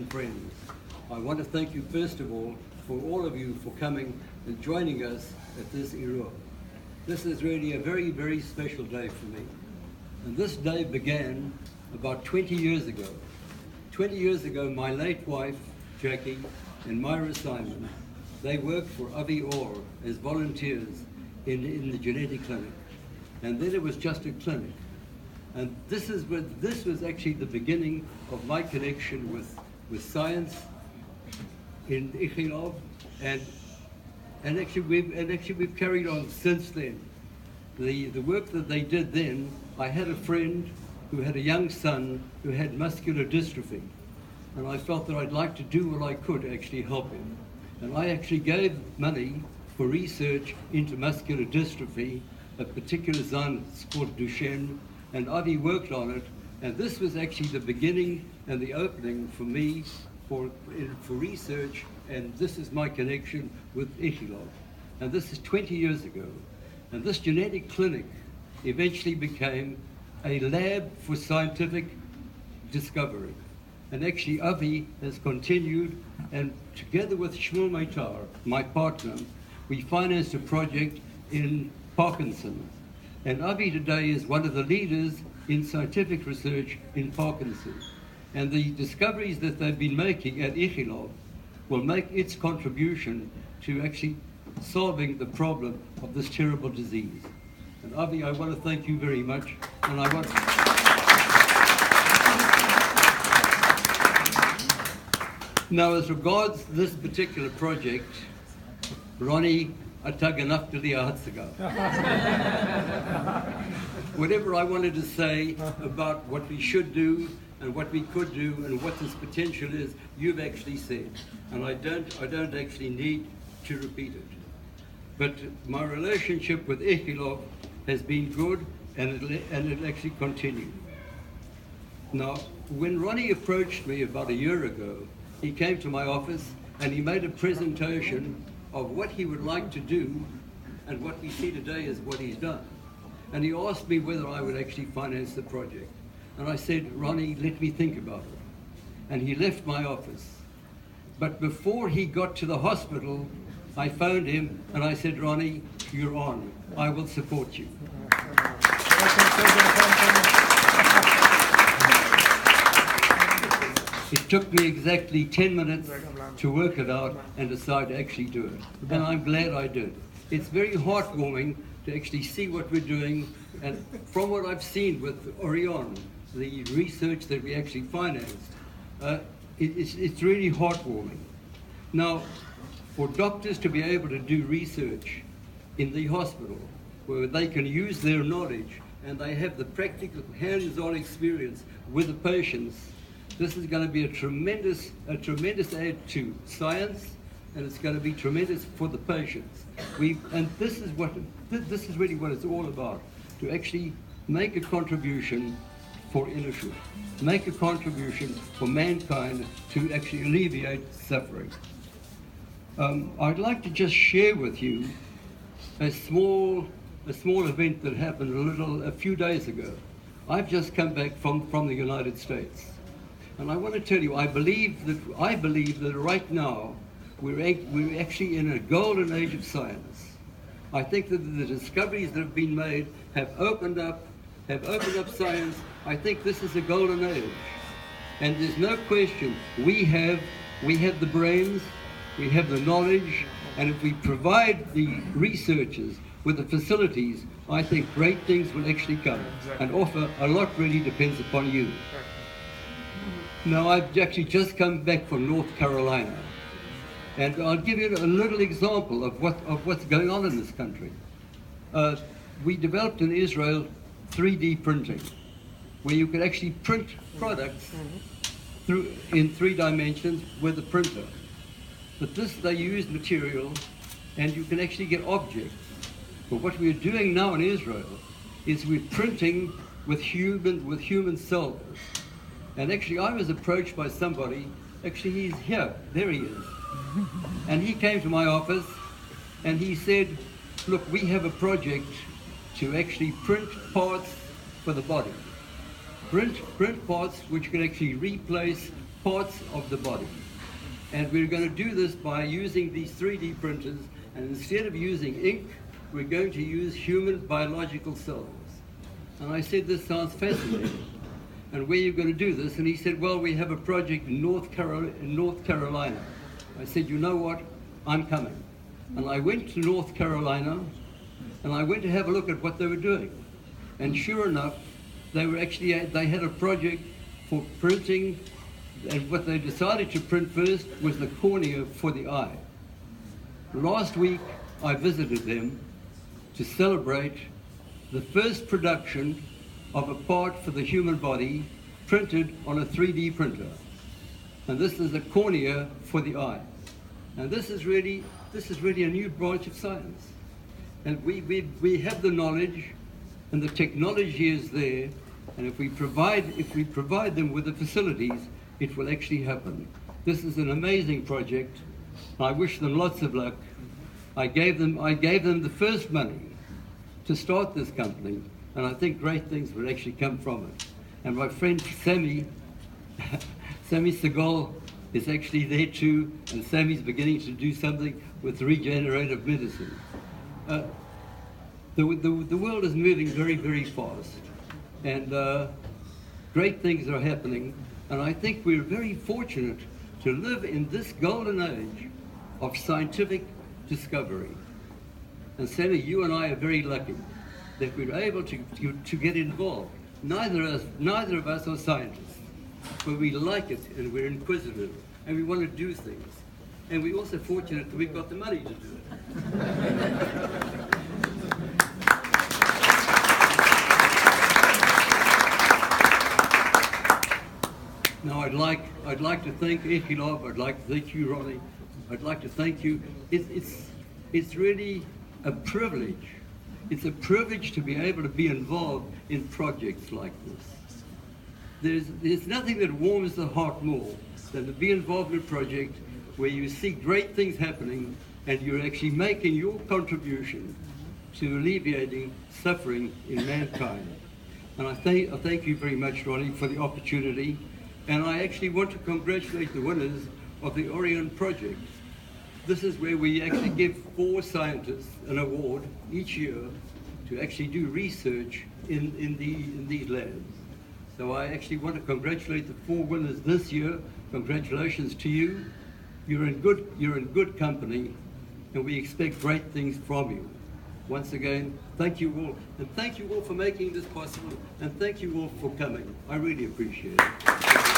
friends. I want to thank you first of all of you for coming and joining us at this Irua. This is really a very, very special day for me. And this day began about 20 years ago. 20 years ago, my late wife, Jackie, and Myra Simon, they worked for Avi Orr as volunteers in the genetic clinic. And then it was just a clinic. And this was actually the beginning of my connection with science in Ichilov, and actually we've carried on since then. The work that they did then, I had a friend who had a young son who had muscular dystrophy, and I felt that I'd like to do what I could to actually help him. And I actually gave money for research into muscular dystrophy, a particular zone called Duchenne, and Avi worked on it, and this was actually the beginning and the opening for me for research, and this is my connection with Ichilov. And this is 20 years ago. And this genetic clinic eventually became a lab for scientific discovery. And actually Avi has continued, and together with Shmuel Maitar, my partner, we financed a project in Parkinson's. And Avi today is one of the leaders in scientific research in Parkinson's. And the discoveries that they've been making at Ichilov will make its contribution to actually solving the problem of this terrible disease. And Avi, I want to thank you very much. And I want now, as regards this particular project, Ronnie, whatever I wanted to say about what we should do and what we could do and what this potential is, you've actually said, and I don't actually need to repeat it. But my relationship with Ichilov has been good, and it'll actually continue. Now, when Ronnie approached me about a year ago, he came to my office and he made a presentation of what he would like to do, and what we see today is what he's done. And he asked me whether I would actually finance the project. And I said, Ronnie, let me think about it. And he left my office. But before he got to the hospital, I phoned him and I said, Ronnie, you're on. I will support you. It took me exactly 10 minutes to work it out and decide to actually do it. And I'm glad I did. It's very heartwarming to actually see what we're doing, and from what I've seen with Orion, the research that we actually financed, it's really heartwarming. Now, for doctors to be able to do research in the hospital where they can use their knowledge and they have the practical hands-on experience with the patients, this is going to be a tremendous aid to science, and it's going to be tremendous for the patients. This is really what it's all about, to actually make a contribution for Inushuk, make a contribution for mankind to actually alleviate suffering. I'd like to just share with you a small event that happened a few days ago. I've just come back from the United States. And I want to tell you, I believe that right now we're actually in a golden age of science. I think that the discoveries that have been made have opened up science. I think this is a golden age. And there's no question, we have the brains, we have the knowledge, and if we provide the researchers with the facilities, I think great things will actually come. And offer a lot really depends upon you. Now, I've actually just come back from North Carolina, and I'll give you a little example of what's going on in this country. We developed in Israel 3D printing, where you could actually print products in 3 dimensions with a printer. But they use material, and you can actually get objects. But what we're doing now in Israel is we're printing with human cells. And actually, I was approached by somebody. Actually, he's here. There he is. And he came to my office, and he said, look, we have a project to actually print parts for the body. Print parts which can actually replace parts of the body. And we're going to do this by using these 3D printers, and instead of using ink, we're going to use human biological cells. And I said, this sounds fascinating. And where are you going to do this? And he said, well, we have a project in North Carolina. I said, you know what? I'm coming. And I went to North Carolina, and I went to have a look at what they were doing. And sure enough, they had a project for printing, and what they decided to print first was the cornea for the eye. Last week, I visited them to celebrate the first production of a part for the human body printed on a 3D printer. And this is a cornea for the eye. And this is really a new branch of science. And we have the knowledge, and the technology is there, and if we provide them with the facilities, it will actually happen. This is an amazing project. I wish them lots of luck. I gave them the first money to start this company, and I think great things will actually come from it. And my friend Sammy Segal is actually there too, and Sammy's beginning to do something with regenerative medicine. The world is moving very, very fast, and great things are happening, and I think we're very fortunate to live in this golden age of scientific discovery. And Sammy, you and I are very lucky that we're able to get involved. Neither of us are scientists, but we like it, and we're inquisitive, and we want to do things. And we're also fortunate that we've got the money to do it. Now, I'd like to thank Echilov. I'd like to thank you, Ronnie. I'd like to thank you. It's really a privilege. It's a privilege to be able to be involved in projects like this. There's nothing that warms the heart more than to be involved in a project where you see great things happening and you're actually making your contribution to alleviating suffering in mankind. And I thank you very much, Ronnie, for the opportunity. And I actually want to congratulate the winners of the Orion project. This is where we actually give 4 scientists an award each year to actually do research in these labs. So I actually want to congratulate the 4 winners this year. Congratulations to you. You're in good company, and we expect great things from you. Once again, thank you all, and thank you all for making this possible, and thank you all for coming. I really appreciate it.